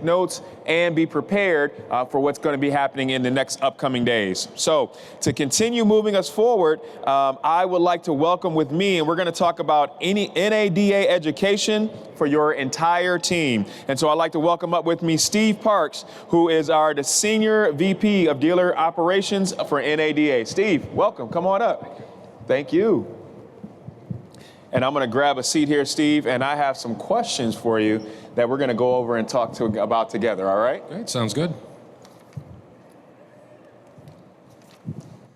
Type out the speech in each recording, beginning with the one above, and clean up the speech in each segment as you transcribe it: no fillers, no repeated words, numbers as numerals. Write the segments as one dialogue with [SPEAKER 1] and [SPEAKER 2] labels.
[SPEAKER 1] notes and be prepared for what's going to be happening in the next upcoming days. So to continue moving us forward, I would like to welcome with me, and we're going to talk about any NADA education for your entire team. And so I'd like to welcome up with me Steve Parks, who is the Senior VP of Dealer Operations for NADA. Steve, welcome. Come on up. Thank you. And I'm going to grab a seat here, Steve, and I have some questions for you that we're going to go over and talk about together, all right?
[SPEAKER 2] Great, sounds good.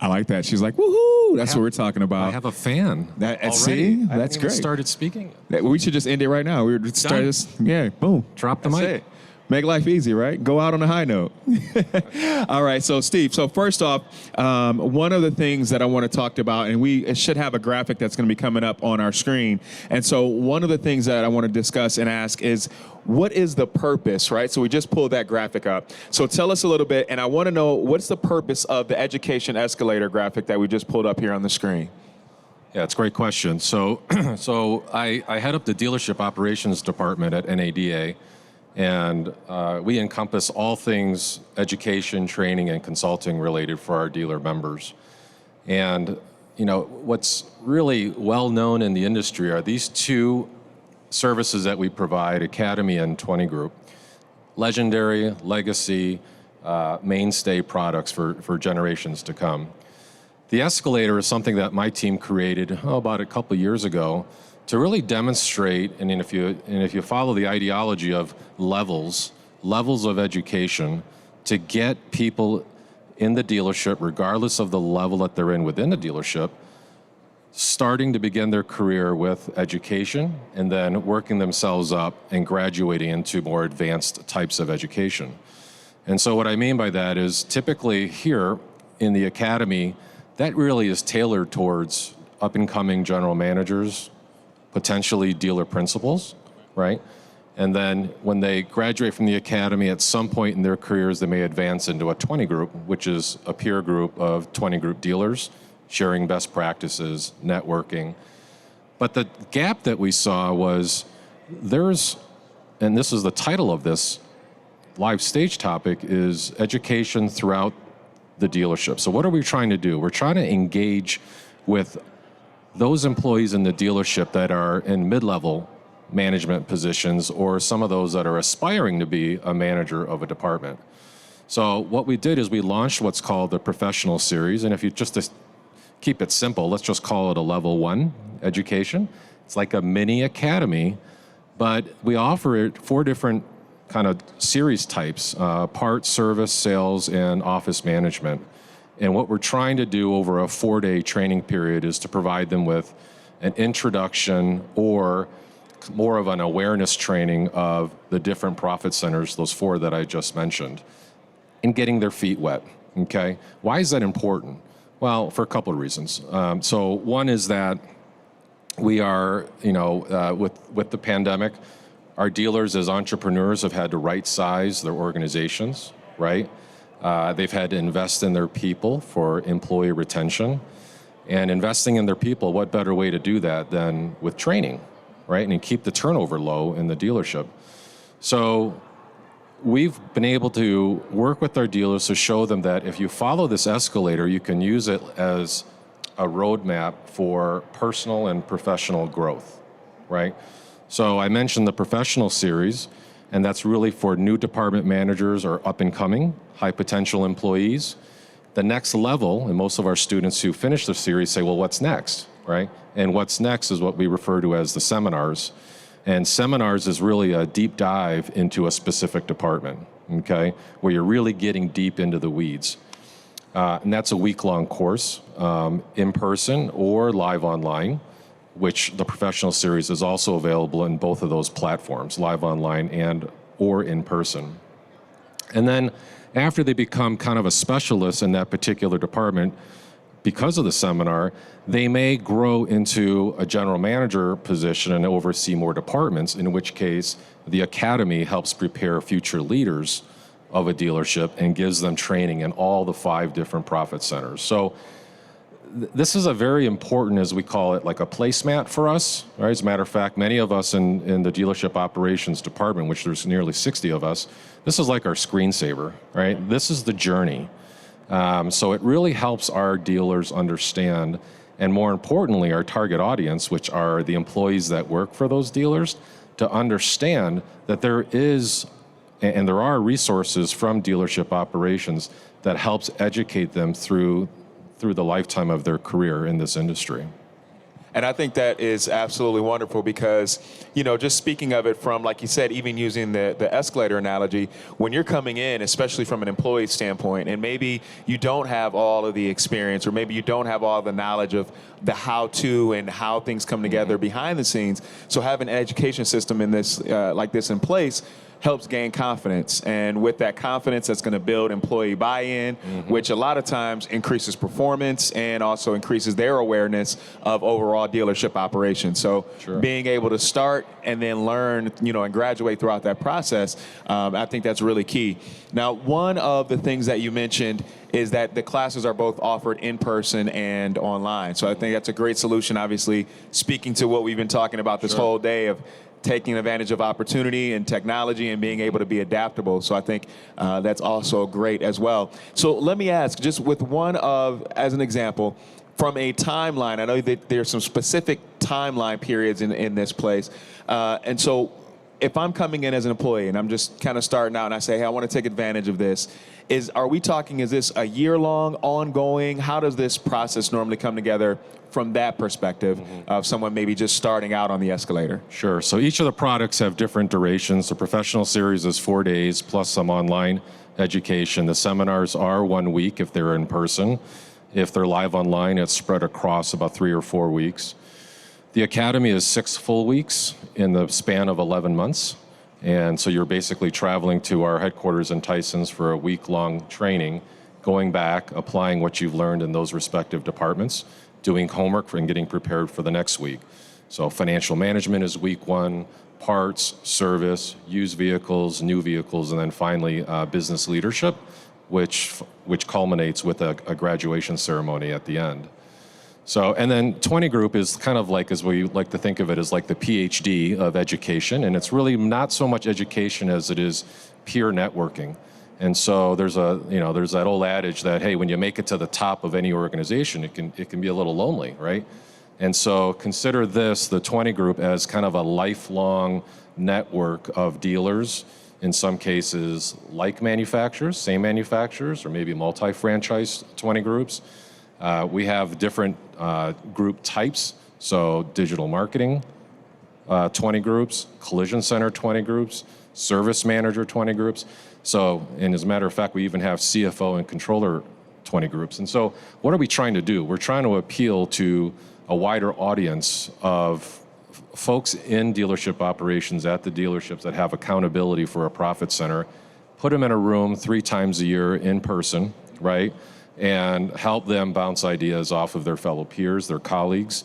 [SPEAKER 3] I like that. She's like, woohoo! That's what we're talking about.
[SPEAKER 2] I have a fan.
[SPEAKER 3] See,
[SPEAKER 2] I
[SPEAKER 3] that's great.
[SPEAKER 2] Started speaking.
[SPEAKER 3] We should just end it right now. We would start this. Yeah, boom.
[SPEAKER 2] Drop the
[SPEAKER 3] That's
[SPEAKER 2] mic.
[SPEAKER 3] it. Make life easy, right? Go out on a high note. All right, so Steve, so first off, one of the things that I want to talk about, and we should have a graphic that's going to be coming up on our screen. And so one of the things that I want to discuss and ask is, what is the purpose, right? So we just pulled that graphic up. So tell us a little bit, and I want to know, what's the purpose of the education escalator graphic that we just pulled up here on the screen?
[SPEAKER 2] Yeah, it's a great question. So, I head up the dealership operations department at NADA. And we encompass all things education, training, and consulting related for our dealer members. And you know, what's really well known in the industry are these two services that we provide, Academy and 20 Group, legendary, legacy, mainstay products for generations to come. The Escalator is something that my team created about a couple years ago to really demonstrate, and if you follow the ideology of levels of education, to get people in the dealership, regardless of the level that they're in within the dealership, starting to begin their career with education and then working themselves up and graduating into more advanced types of education. And so what I mean by that is, typically here in the Academy, that really is tailored towards up-and-coming general managers, potentially dealer principals, right? And then when they graduate from the Academy, at some point in their careers, they may advance into a 20 Group, which is a peer group of 20 Group dealers, sharing best practices, networking. But the gap that we saw was and this is the title of this live stage topic, is education throughout the dealership. So what are we trying to do? We're trying to engage with those employees in the dealership that are in mid-level management positions, or some of those that are aspiring to be a manager of a department. So what we did is we launched what's called the Professional Series, and if you just to keep it simple, let's just call it a level 1 education. It's like a mini academy, but we offer it 4 different kind of series types, parts, service, sales, and office management. And what we're trying to do over a 4-day training period is to provide them with an introduction or more of an awareness training of the different profit centers, those 4 that I just mentioned, and getting their feet wet, okay? Why is that important? Well, for a couple of reasons. So one is that we are, with the pandemic, our dealers as entrepreneurs have had to right-size their organizations, right? They've had to invest in their people for employee retention. And investing in their people, what better way to do that than with training, right? And keep the turnover low in the dealership. So we've been able to work with our dealers to show them that if you follow this escalator, you can use it as a roadmap for personal and professional growth, right? So I mentioned the Professional Series, and that's really for new department managers or up-and-coming, high-potential employees. The next level, and most of our students who finish the series say, well, what's next, right? And what's next is what we refer to as the seminars. And seminars is really a deep dive into a specific department, okay? Where you're really getting deep into the weeds. And that's a week-long course, in person or live online, which the Professional Series is also available in both of those platforms, live online or in person. And then after they become kind of a specialist in that particular department, because of the seminar, they may grow into a general manager position and oversee more departments, in which case the Academy helps prepare future leaders of a dealership and gives them training in all the 5 different profit centers. So this is a very important, as we call it, like a placemat for us, right? As a matter of fact, many of us in the dealership operations department, which there's nearly 60 of us, this is like our screensaver, right? This is the journey. So it really helps our dealers understand, and more importantly, our target audience, which are the employees that work for those dealers, to understand that there is, and there are resources from dealership operations that helps educate them through the lifetime of their career in this industry.
[SPEAKER 1] And I think that is absolutely wonderful because, just speaking of it from, like you said, even using the escalator analogy, when you're coming in, especially from an employee standpoint, and maybe you don't have all of the experience, or maybe you don't have all the knowledge of the how-to and how things come together behind the scenes. So having an education system in this, like this in place, helps gain confidence. And with that confidence, that's going to build employee buy-in, which a lot of times increases performance and also increases their awareness of overall dealership operations. So being able to start and then learn, and graduate throughout that process, I think that's really key. Now, one of the things that you mentioned is that the classes are both offered in person and online. So I think that's a great solution, obviously, speaking to what we've been talking about this whole day of taking advantage of opportunity and technology and being able to be adaptable. So I think that's also great as well. So let me ask, just with as an example, from a timeline, I know that there's some specific timeline periods in this place. And so if I'm coming in as an employee and I'm just kind of starting out and I say, hey, I want to take advantage of this, is this a year-long, ongoing? How does this process normally come together from that perspective of someone maybe just starting out on the escalator?
[SPEAKER 2] Sure. So each of the products have different durations. The professional series is 4 days plus some online education. The seminars are 1 week if they're in person. If they're live online, it's spread across about 3 or 4 weeks. The academy is 6 full weeks in the span of 11 months. And so you're basically traveling to our headquarters in Tysons for a week-long training, going back, applying what you've learned in those respective departments, doing homework and getting prepared for the next week. So financial management is week 1, parts, service, used vehicles, new vehicles, and then finally business leadership, which culminates with a graduation ceremony at the end. So, and then 20 group is kind of like, as we like to think of it, as like the PhD of education, and it's really not so much education as it is peer networking. And so there's that old adage that, hey, when you make it to the top of any organization, it can be a little lonely, right? And so consider this, the 20 group, as kind of a lifelong network of dealers, in some cases like manufacturers, same manufacturers, or maybe multi-franchise 20 groups. We have different group types, so digital marketing, 20 groups, collision center 20 groups, service manager 20 groups. So, and as a matter of fact, we even have CFO and controller 20 groups. And so what are we trying to do? We're trying to appeal to a wider audience of folks in dealership operations at the dealerships that have accountability for a profit center, put them in a room 3 times a year in person, right? And help them bounce ideas off of their fellow peers, their colleagues.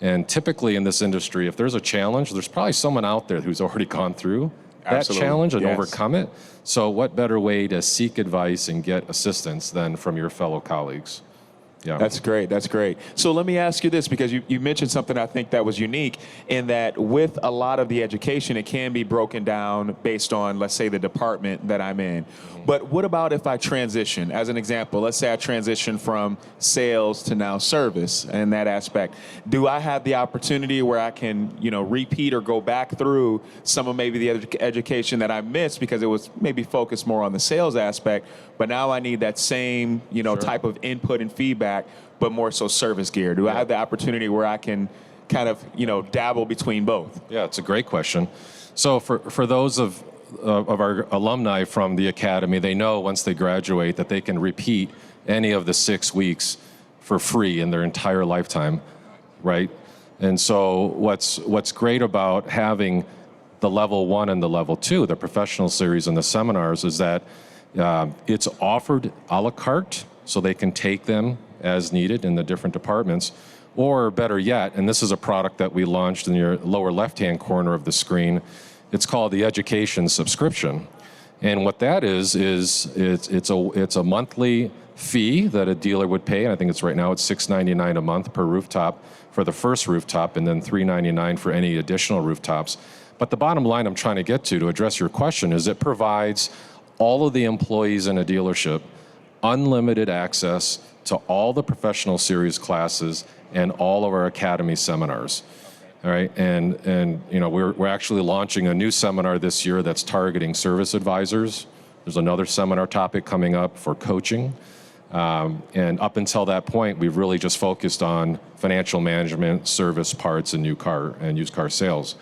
[SPEAKER 2] And typically in this industry, if there's a challenge, there's probably someone out there who's already gone through that challenge and overcome it. So what better way to seek advice and get assistance than from your fellow colleagues? Yeah.
[SPEAKER 1] That's great. That's great. So let me ask you this, because you mentioned something I think that was unique in that with a lot of the education, it can be broken down based on, let's say, the department that I'm in. But what about if I transition? As an example, let's say I transition from sales to now service in that aspect. Do I have the opportunity where I can, repeat or go back through some of maybe the education that I missed because it was maybe focused more on the sales aspect, but now I need that same, type of input and feedback, but more so service gear? Do I have the opportunity where I can kind of, dabble between both?
[SPEAKER 2] Yeah, it's a great question. So for those of our alumni from the academy, they know once they graduate that they can repeat any of the 6 weeks for free in their entire lifetime, right? And so what's great about having the level 1 and the level 2, the professional series and the seminars, is that it's offered a la carte, so they can take them as needed in the different departments. Or better yet, and this is a product that we launched in your lower left-hand corner of the screen, it's called the education subscription. And what that is it's a monthly fee that a dealer would pay, and I think it's right now it's $6.99 a month per rooftop for the first rooftop, and then $3.99 for any additional rooftops. But the bottom line I'm trying to get to address your question is it provides all of the employees in a dealership unlimited access to all the professional series classes and all of our academy seminars. All right, and you know, we're actually launching a new seminar this year that's targeting service advisors. There's another seminar topic coming up for coaching. And up until that point, we've really just focused on financial management, service, parts, and new car and used car sales.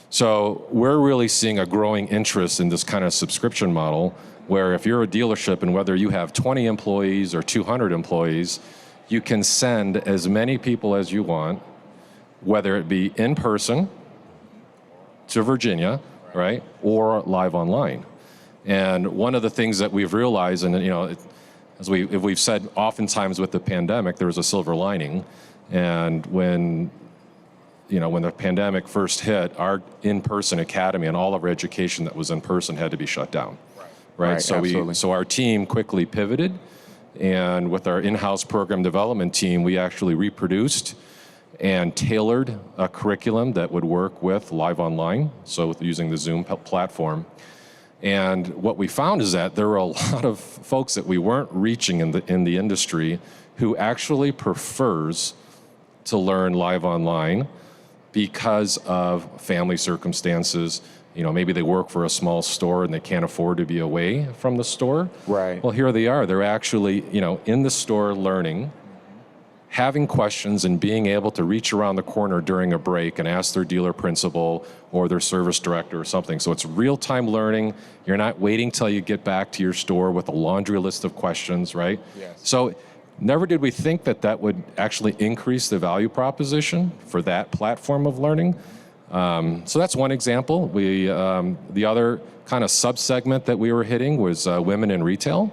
[SPEAKER 2] So we're really seeing a growing interest in this kind of subscription model, where if you're a dealership and whether you have 20 employees or 200 employees, you can send as many people as you want, whether it be in person to Virginia, right, or live online. And one of the things that we've realized, and you know, as we've said oftentimes with the pandemic, there was a silver lining. And when the pandemic first hit, our in-person academy and all of our education that was in person had to be shut down. Right. So our team quickly pivoted, and with our in-house program development team, we actually reproduced and tailored a curriculum that would work with live online, so using the Zoom platform. And what we found is that there were a lot of folks that we weren't reaching in the industry who actually prefers to learn live online because of family circumstances. You know, maybe they work for a small store and they can't afford to be away from the store.
[SPEAKER 1] Right.
[SPEAKER 2] Well, here they are. They're actually, you know, in the store learning, having questions, and being able to reach around the corner during a break and ask their dealer principal or their service director or something. So it's real-time learning. You're not waiting till you get back to your store with a laundry list of questions, right?
[SPEAKER 1] Yes.
[SPEAKER 2] So never did we think that would actually increase the value proposition for that platform of learning. So that's one example. The other kind of sub-segment that we were hitting was women in retail.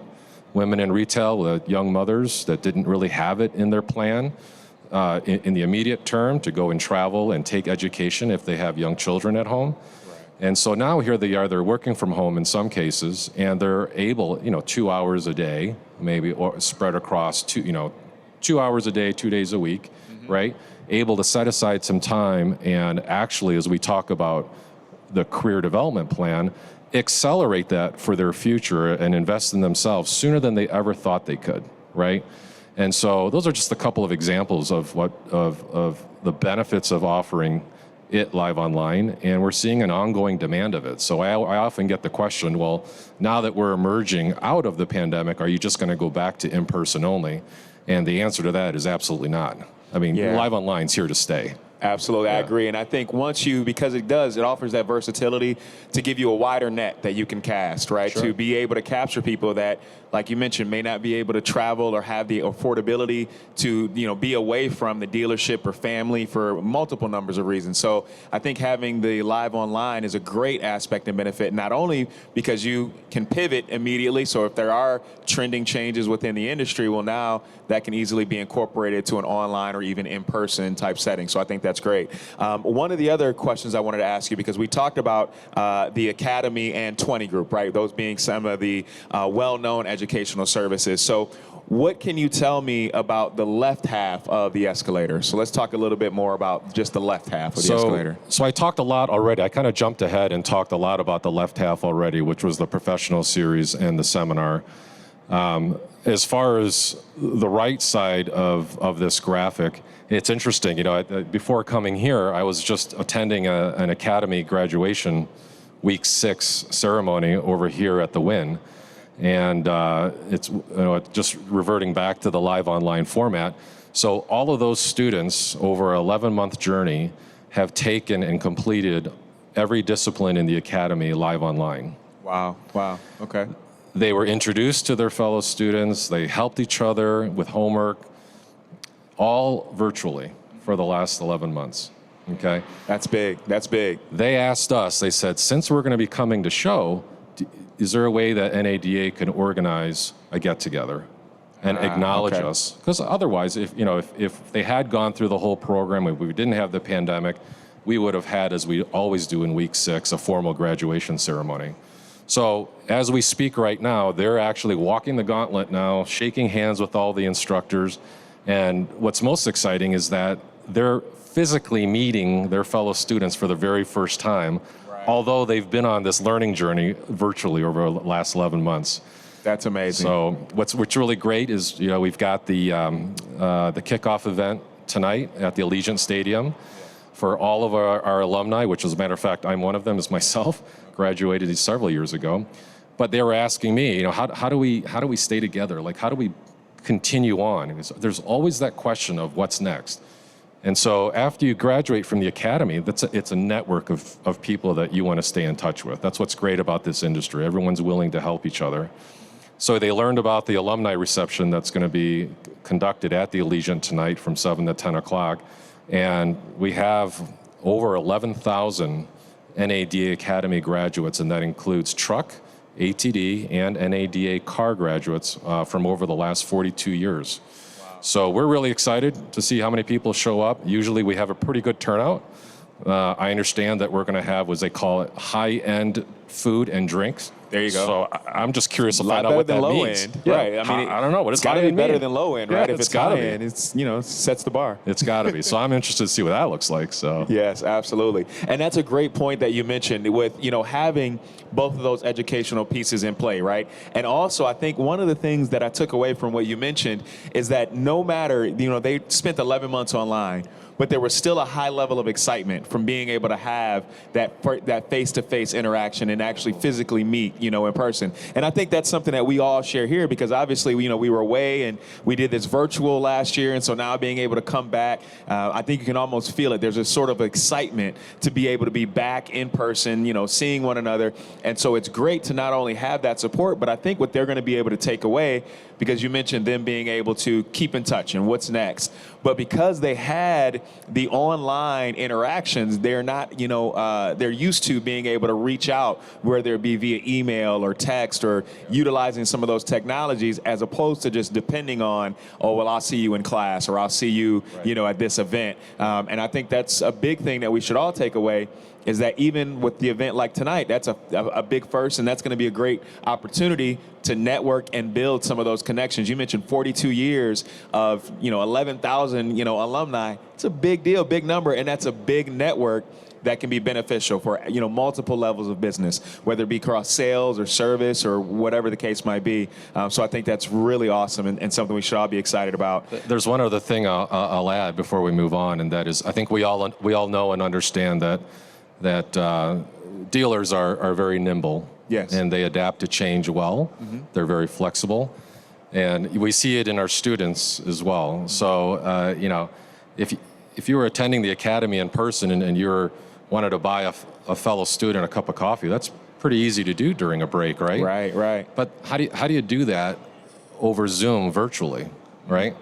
[SPEAKER 2] Women in retail with young mothers that didn't really have it in their plan in the immediate term to go and travel and take education if they have young children at home. Right. And so now here they are, they're working from home in some cases, and they're able, 2 hours a day, maybe, or spread across 2 hours a day, 2 days a week, right? Able to set aside some time and actually, as we talk about the career development plan, accelerate that for their future and invest in themselves sooner than they ever thought they could, right? And so those are just a couple of examples of of the benefits of offering it live online, and we're seeing an ongoing demand of it. So I often get the question, well, now that we're emerging out of the pandemic, are you just going to go back to in-person only? And the answer to that is absolutely not. I mean, live online's here to stay.
[SPEAKER 1] Absolutely, I agree. And I think because it offers that versatility to give you a wider net that you can cast, right?
[SPEAKER 2] Sure.
[SPEAKER 1] To be able to capture people that, like you mentioned, may not be able to travel or have the affordability to, be away from the dealership or family for multiple numbers of reasons. So I think having the live online is a great aspect and benefit, not only because you can pivot immediately. So if there are trending changes within the industry, well, now that can easily be incorporated to an online or even in-person type setting. So I think that's great. One of the other questions I wanted to ask you, because we talked about the Academy and 20 Group, right? Those being some of the well-known educational services. So what can you tell me about the left half of the Escalator? So let's talk a little bit more about just the left half of the Escalator.
[SPEAKER 2] So I talked a lot already. I kind of jumped ahead and talked a lot about the left half already, which was the professional series and the seminar. As far as the right side of this graphic, it's interesting. Before coming here, I was just attending an Academy graduation week 6 ceremony over here at the Wynn. And it's just reverting back to the live online format. So all of those students over an 11-month journey have taken and completed every discipline in the Academy live online.
[SPEAKER 1] Wow. Okay.
[SPEAKER 2] They were introduced to their fellow students. They helped each other with homework, all virtually for the last 11 months. Okay?
[SPEAKER 1] That's big.
[SPEAKER 2] They asked us, they said, since we're going to be coming to show, is there a way that NADA can organize a get-together and acknowledge us? Because otherwise, if they had gone through the whole program, if we didn't have the pandemic, we would have had, as we always do in week 6, a formal graduation ceremony. So as we speak right now, they're actually walking the gauntlet now, shaking hands with all the instructors. And what's most exciting is that they're physically meeting their fellow students for the very first time. Right. although they've been on this learning journey virtually over the last 11 months.
[SPEAKER 1] That's amazing.
[SPEAKER 2] So what's really great is, we've got the kickoff event tonight at the Allegiant Stadium for all of our alumni, which as a matter of fact, I'm one of them, is myself, graduated several years ago. But they were asking me, how do we stay together? Like, how do we continue on? There's always that question of what's next. And so after you graduate from the academy, it's a network of people that you want to stay in touch with. That's what's great about this industry. Everyone's willing to help each other. So they learned about the Alumni Reception that's going to be conducted at the Allegiant tonight from 7 to 10 o'clock. And we have over 11,000 NADA Academy graduates, and that includes truck, ATD, and NADA car graduates from over the last 42 years. Wow. So we're really excited to see how many people show up. Usually we have a pretty good turnout. I understand that we're going to have, what they call it, high-end food and drinks.
[SPEAKER 1] There you go.
[SPEAKER 2] So I'm just curious to find out what that means.
[SPEAKER 1] End. Yeah. Right. I mean,
[SPEAKER 2] I don't know what
[SPEAKER 1] it's got to be better
[SPEAKER 2] mean.
[SPEAKER 1] than low end, right?
[SPEAKER 2] Yeah,
[SPEAKER 1] if it's high end, it's sets the bar.
[SPEAKER 2] It's got to be. So I'm interested to see what that looks like. So
[SPEAKER 1] yes, absolutely. And that's a great point that you mentioned with having both of those educational pieces in play, right? And also, I think one of the things that I took away from what you mentioned is that no matter they spent 11 months online, but there was still a high level of excitement from being able to have that face-to-face interaction and actually physically meet, in person. And I think that's something that we all share here because obviously, we were away and we did this virtual last year. And so now being able to come back, I think you can almost feel it. There's a sort of excitement to be able to be back in person, seeing one another. And so it's great to not only have that support, but I think what they're going to be able to take away, because you mentioned them being able to keep in touch and what's next. But because they had the online interactions, they're not, they're used to being able to reach out, whether it be via email or text or utilizing some of those technologies as opposed to just depending on, oh, well, I'll see you in class or I'll see you, at this event. And I think that's a big thing that we should all take away is that even with the event like tonight, that's a big first, and that's going to be a great opportunity to network and build some of those connections. You mentioned 42 years of, 11,000, alumni. It's a big deal, big number, and that's a big network that can be beneficial for, multiple levels of business, whether it be cross sales or service or whatever the case might be. So I think that's really awesome and something we should all be excited about.
[SPEAKER 2] There's one other thing I'll add before we move on, and that is I think we all know and understand that dealers are very nimble.
[SPEAKER 1] Yes.
[SPEAKER 2] And they adapt to change well. Mm-hmm. They're very flexible. And we see it in our students as well. So, if you were attending the academy in person and you wanted to buy a fellow student a cup of coffee, that's pretty easy to do during a break, right?
[SPEAKER 1] Right.
[SPEAKER 2] But how do you do that over Zoom virtually, right?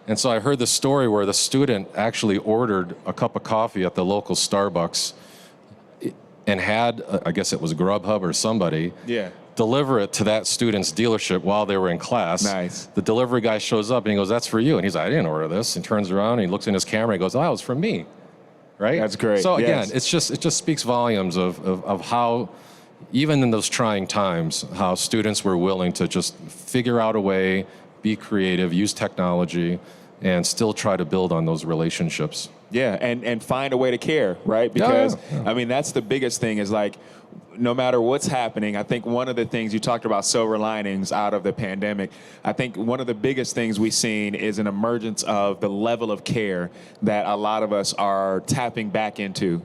[SPEAKER 2] And so I heard the story where the student actually ordered a cup of coffee at the local Starbucks and had, I guess it was Grubhub or somebody, deliver it to that student's dealership while they were in class.
[SPEAKER 1] Nice.
[SPEAKER 2] The delivery guy shows up and he goes, "That's for you." And he's like, "I didn't order this." And turns around and he looks in his camera and goes, "Oh, it's from me." Right?
[SPEAKER 1] That's great.
[SPEAKER 2] So again, it just speaks volumes of how, even in those trying times, how students were willing to just figure out a way, be creative, use technology, and still try to build on those relationships.
[SPEAKER 1] Yeah, and find a way to care, right? Because, I mean, that's the biggest thing is like, no matter what's happening, I think one of the things you talked about silver linings out of the pandemic, I think one of the biggest things we've seen is an emergence of the level of care that a lot of us are tapping back into.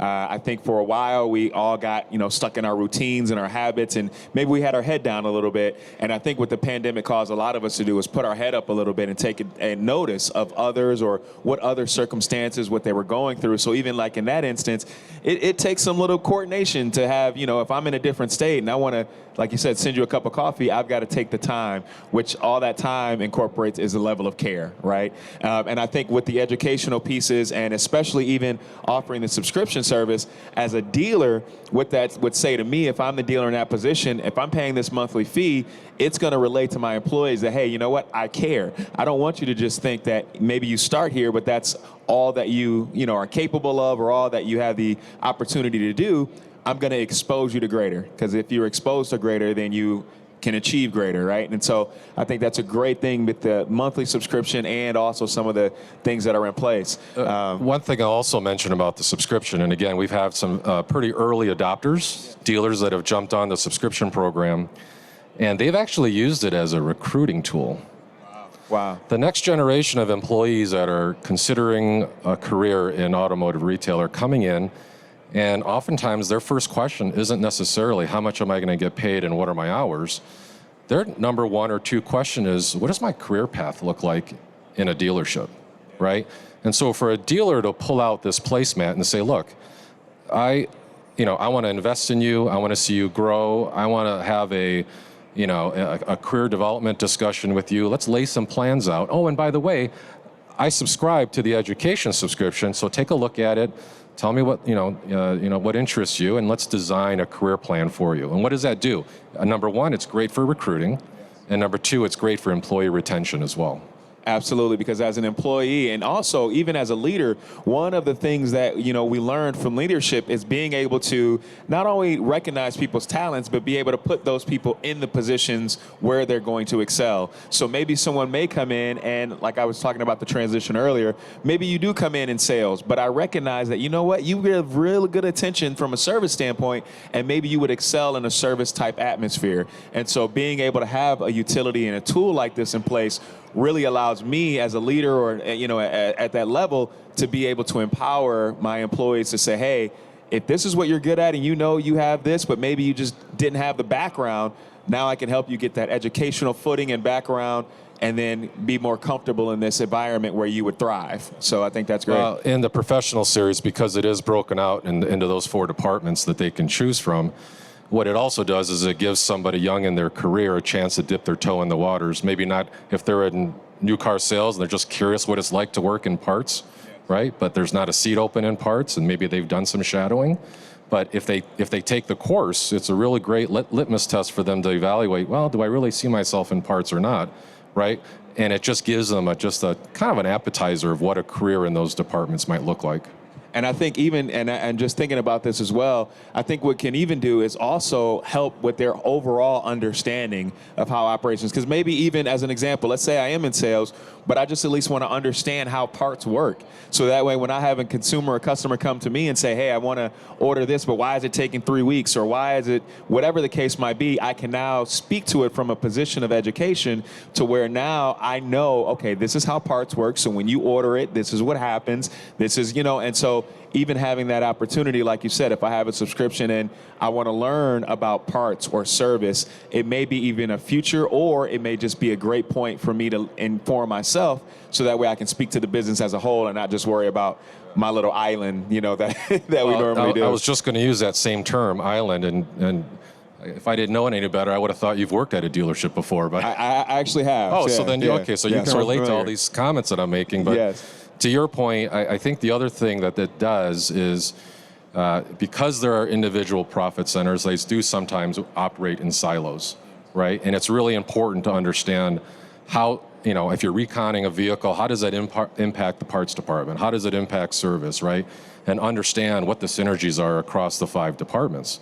[SPEAKER 1] I think for a while we all got, stuck in our routines and our habits, and maybe we had our head down a little bit. And I think what the pandemic caused a lot of us to do is put our head up a little bit and take a notice of others or what other circumstances, what they were going through. So even like in that instance, it takes some little coordination to have, if I'm in a different state and I want to, like you said, send you a cup of coffee, I've got to take the time, which all that time incorporates is a level of care, right? And I think with the educational pieces and especially even offering the subscription service as a dealer, what that would say to me, if I'm the dealer in that position, if I'm paying this monthly fee, it's going to relate to my employees that, hey, you know what? I care. I don't want you to just think that maybe you start here, but that's all that you are capable of or all that you have the opportunity to do. I'm going to expose you to greater, because if you're exposed to greater, then you
[SPEAKER 3] can achieve greater, right? And so I think that's a great thing with the monthly subscription and also some of the things that are in place.
[SPEAKER 2] One thing I'll also mention about the subscription, and again, we've had some pretty early adopters, dealers that have jumped on the subscription program, and they've actually used it as a recruiting tool.
[SPEAKER 3] Wow.
[SPEAKER 2] The next generation of employees that are considering a career in automotive retail are coming in, and oftentimes their first question isn't necessarily how much am I going to get paid and what are my hours. Their number one or two question is, what does my career path look like in a dealership, right? And so for a dealer to pull out this placemat and say, look, I want to invest in you, I want to see you grow, I want to have a career development discussion with you, let's lay some plans out. Oh, and by the way, I subscribe to the education subscription, so take a look at it. Tell me what what interests you, and let's design a career plan for you. And what does that do? Number one, it's great for recruiting, and number two, it's great for employee retention as well.
[SPEAKER 3] Absolutely, because as an employee and also even as a leader, one of the things that we learned from leadership is being able to not only recognize people's talents, but be able to put those people in the positions where they're going to excel. So maybe someone may come in and, like I was talking about the transition earlier, maybe you do come in sales, but I recognize that, you give really good attention from a service standpoint, and maybe you would excel in a service type atmosphere. And so being able to have a utility and a tool like this in place really allows me as a leader or at that level to be able to empower my employees to say, hey, if this is what you're good at and you have this, but maybe you just didn't have the background, now I can help you get that educational footing and background and then be more comfortable in this environment where you would thrive. So I think that's great.
[SPEAKER 2] In the professional series, because it is broken out into those 4 departments that they can choose from, what it also does is it gives somebody young in their career a chance to dip their toe in the waters. Maybe not if they're in new car sales and they're just curious what it's like to work in parts, right? But there's not a seat open in parts, and maybe they've done some shadowing. But if they take the course, it's a really great litmus test for them to evaluate, well, do I really see myself in parts or not, right? And it just gives them just a kind of an appetizer of what a career in those departments might look like.
[SPEAKER 3] And I think even, and just thinking about this as well, I think what can even do is also help with their overall understanding of how operations, because maybe even as an example, let's say I am in sales, but I just at least want to understand how parts work. So that way when I have a consumer or customer come to me and say, hey, I want to order this, but why is it taking 3 weeks? Or why is it, whatever the case might be, I can now speak to it from a position of education to where now I know, okay, this is how parts work. So when you order it, this is what happens. This is, and so even having that opportunity, like you said, if I have a subscription and I want to learn about parts or service, it may be even a future, or it may just be a great point for me to inform myself so that way I can speak to the business as a whole and not just worry about my little island, that we normally do.
[SPEAKER 2] I was just going to use that same term, island, and if I didn't know any better, I would have thought you've worked at a dealership before. But
[SPEAKER 3] I actually have.
[SPEAKER 2] Oh, yeah, so then okay, so you can relate to all these comments that I'm making. But
[SPEAKER 3] yes.
[SPEAKER 2] To your point, I think the other thing that it does is because there are individual profit centers, they do sometimes operate in silos, right? And it's really important to understand how, if you're reconning a vehicle, how does that impact the parts department? How does it impact service, right? And understand what the synergies are across the 5 departments.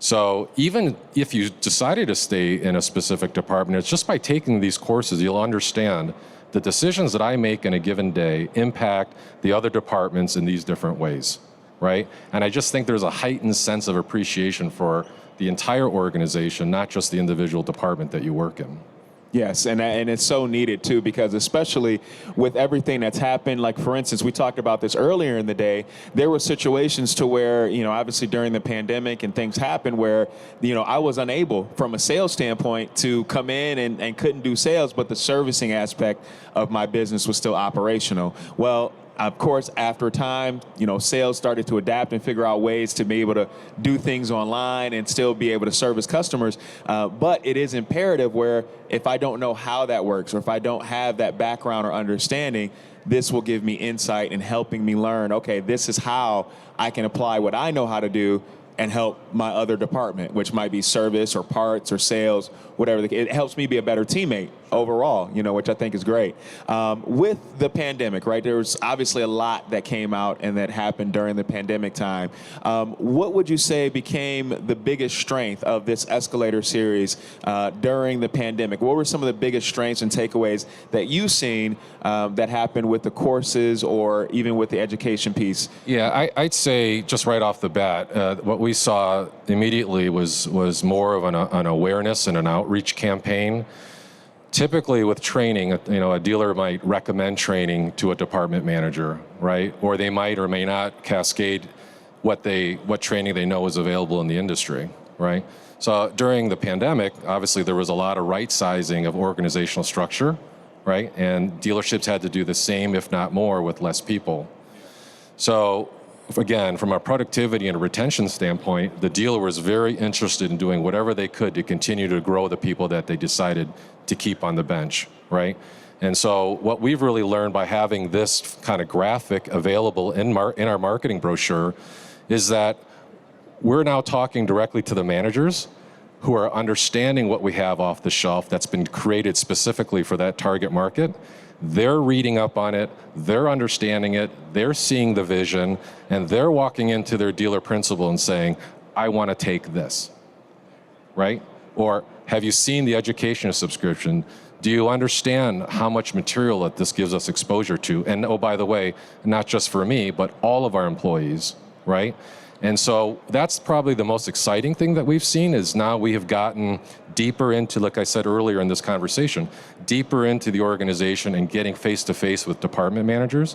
[SPEAKER 2] So even if you decided to stay in a specific department, it's just by taking these courses, you'll understand the decisions that I make in a given day impact the other departments in these different ways, right? And I just think there's a heightened sense of appreciation for the entire organization, not just the individual department that you work in.
[SPEAKER 3] Yes, and it's so needed too, because especially with everything that's happened, like for instance, we talked about this earlier in the day, there were situations to where, obviously during the pandemic and things happened where, I was unable from a sales standpoint to come in and couldn't do sales, but the servicing aspect of my business was still operational. Well, of course, after time, sales started to adapt and figure out ways to be able to do things online and still be able to service customers. But it is imperative where if I don't know how that works, or if I don't have that background or understanding, this will give me insight and helping me learn, okay, this is how I can apply what I know how to do and help my other department, which might be service or parts or sales, whatever. It helps me be a better teammate. overall, which I think is great. With the pandemic, right, there was obviously a lot that came out and that happened during the pandemic time. What would you say became the biggest strength of this Escalator series during the pandemic? What were some of the biggest strengths and takeaways that you've seen that happened with the courses or even with the education piece?
[SPEAKER 2] Yeah, I'd say just right off the bat, what we saw immediately was more of an awareness and an outreach campaign. Typically with training, a dealer might recommend training to a department manager, right? Or they might or may not cascade what training they know is available in the industry, right? So during the pandemic, obviously there was a lot of right sizing of organizational structure, right? And dealerships had to do the same, if not more, with less people. So again, from a productivity and a retention standpoint, the dealer was very interested in doing whatever they could to continue to grow the people that they decided to keep on the bench, right? And so what we've really learned by having this kind of graphic available in our marketing brochure is that we're now talking directly to the managers who are understanding what we have off the shelf that's been created specifically for that target market. They're reading up on it, they're understanding it, they're seeing the vision, and they're walking into their dealer principal and saying, I want to take this, right? Or have you seen the education subscription? Do you understand how much material that this gives us exposure to? And oh, by the way, not just for me, but all of our employees, right? And so that's probably the most exciting thing that we've seen is now we have gotten deeper into, like I said earlier in this conversation, deeper into the organization and getting face-to-face with department managers,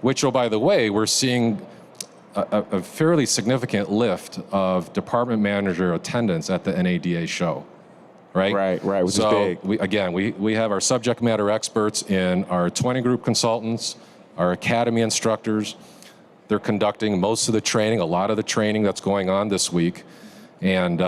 [SPEAKER 2] which, oh, by the way, we're seeing a fairly significant lift of department manager attendance at the NADA show, right?
[SPEAKER 3] Right, which is big.
[SPEAKER 2] We have our subject matter experts in our 20 group consultants, our academy instructors. They're conducting most of the training, a lot of the training that's going on this week. And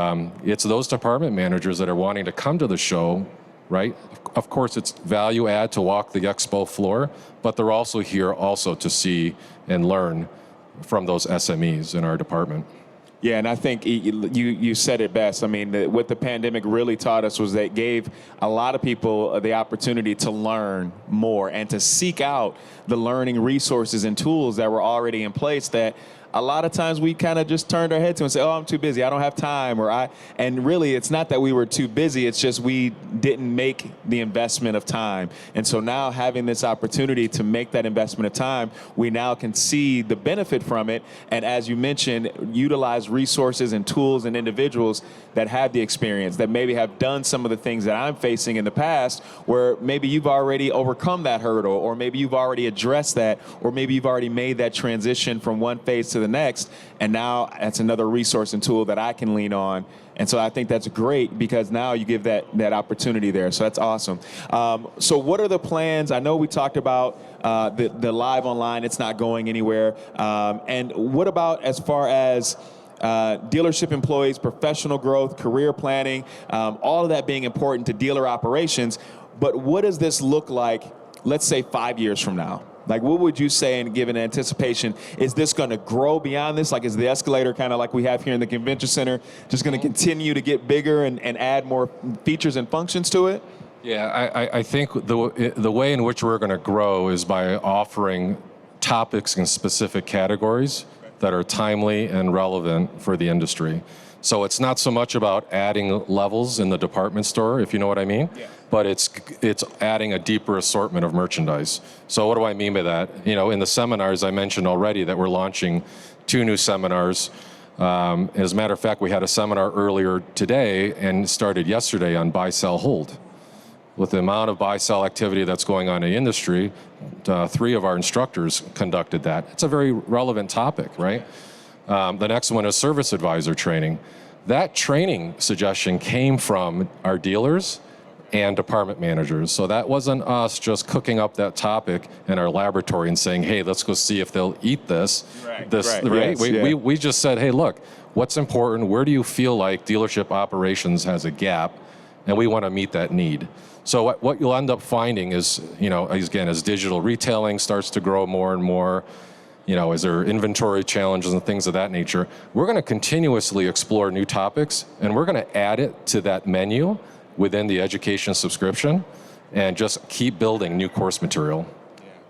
[SPEAKER 2] it's those department managers that are wanting to come to the show, right? Of course, it's value add to walk the expo floor, but they're also here also to see and learn from those SMEs in our department.
[SPEAKER 3] Yeah, and I think you said it best. I mean, what the pandemic really taught us was that it gave a lot of people the opportunity to learn more and to seek out the learning resources and tools that were already in place that a lot of times we kind of just turned our head to and say, oh, I'm too busy, I don't have time, and really it's not that we were too busy, it's just we didn't make the investment of time. And so now having this opportunity to make that investment of time, we now can see the benefit from it. And as you mentioned, utilize resources and tools and individuals that have the experience, that maybe have done some of the things that I'm facing in the past, where maybe you've already overcome that hurdle, or maybe you've already addressed that, or maybe you've already made that transition from one phase to the next, and now that's another resource and tool that I can lean on. And so I think that's great because now you give that opportunity there. So that's awesome. So what are the plans? I know we talked about the live online, it's not going anywhere. And what about as far as dealership employees, professional growth, career planning, all of that being important to dealer operations, but what does this look like, let's say 5 years from now? Like, what would you say, and given anticipation, is this going to grow beyond this? Like, is the Escalator kind of like we have here in the convention center just going to continue to get bigger and add more features and functions to it?
[SPEAKER 2] Yeah, I think the way in which we're going to grow is by offering topics in specific categories that are timely and relevant for the industry. So it's not so much about adding levels in the department store, if you know what I mean, but it's adding a deeper assortment of merchandise. So what do I mean by that? In the seminars I mentioned already that we're launching 2 new seminars. As a matter of fact, we had a seminar earlier today and started yesterday on buy, sell, hold. With the amount of buy-sell activity that's going on in the industry, 3 of our instructors conducted that. It's a very relevant topic, right? The next one is service advisor training. That training suggestion came from our dealers and department managers. So that wasn't us just cooking up that topic in our laboratory and saying, hey, let's go see if they'll eat this. Right. Yes, we just said, hey, look, what's important? Where do you feel like dealership operations has a gap? And we want to meet that need. So what you'll end up finding is, again, as digital retailing starts to grow more and more, as there are inventory challenges and things of that nature, we're going to continuously explore new topics, and we're going to add it to that menu within the education subscription and just keep building new course material.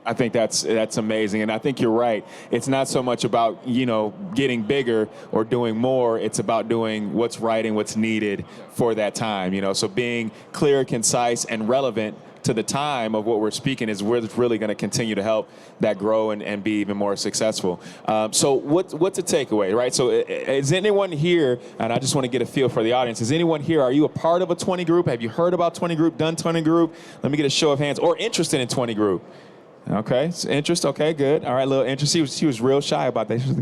[SPEAKER 1] I think that's amazing, and I think you're right. It's not so much about getting bigger or doing more. It's about doing what's right and what's needed for that time. So being clear, concise, and relevant to the time of what we're speaking is what's really going to continue to help that grow and be even more successful. So what's a takeaway, right? So is anyone here, and I just want to get a feel for the audience, is anyone here, are you a part of a 20 group? Have you heard about 20 group, done 20 group? Let me get a show of hands, or interested in 20 group. Okay, so interest. Okay, good. All right, little interest. She was real shy about that. She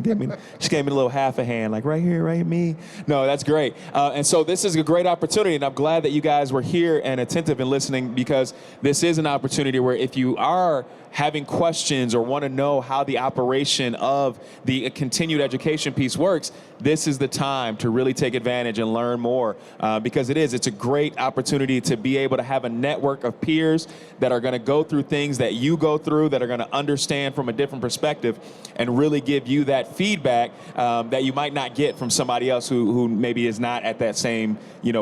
[SPEAKER 1] gave me a little half a hand, like right here, right me. No, that's great. And so this is a great opportunity, and I'm glad that you guys were here and attentive and listening, because this is an opportunity where if you are having questions or want to know how the operation of the continued education piece works, this is the time to really take advantage and learn more, because it's a great opportunity to be able to have a network of peers that are going to go through things that you go through, that are going to understand from a different perspective and really give you that feedback that you might not get from somebody else who maybe is not at that same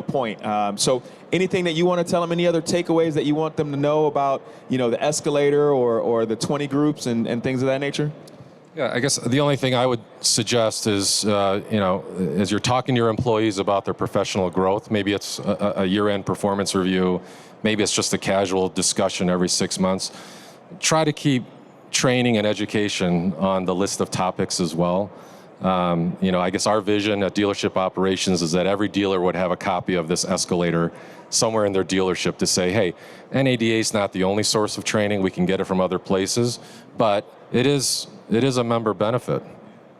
[SPEAKER 1] point. So anything that you want to tell them, any other takeaways that you want them to know about the Escalator or the 20 groups and things of that nature?
[SPEAKER 2] Yeah, I guess the only thing I would suggest is, as you're talking to your employees about their professional growth, maybe it's a year-end performance review, maybe it's just a casual discussion every 6 months. Try to keep training and education on the list of topics as well. I guess our vision at Dealership Operations is that every dealer would have a copy of this Escalator somewhere in their dealership to say, hey, NADA is not the only source of training. We can get it from other places, but it is a member benefit,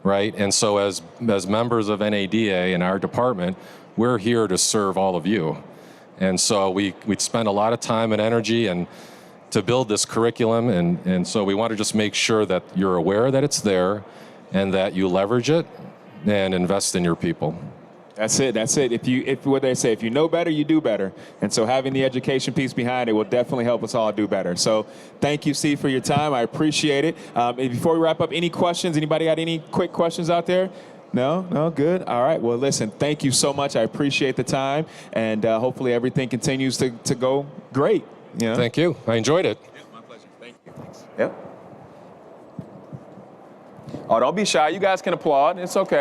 [SPEAKER 2] right? And so as members of NADA in our department, we're here to serve all of you. And so we'd spend a lot of time and energy and to build this curriculum, and so we want to just make sure that you're aware that it's there and that you leverage it and invest in your people.
[SPEAKER 1] That's it. If what they say, if you know better, you do better. And so having the education piece behind it will definitely help us all do better. So thank you, Steve, for your time. I appreciate it. Before we wrap up, any questions? Anybody got any quick questions out there? No, good. All right. Well, listen, thank you so much. I appreciate the time, and hopefully everything continues to go great.
[SPEAKER 2] Thank you. I enjoyed it.
[SPEAKER 1] Yeah, my pleasure. Thank you. Thanks. Yep. Oh, don't be shy. You guys can applaud. It's okay.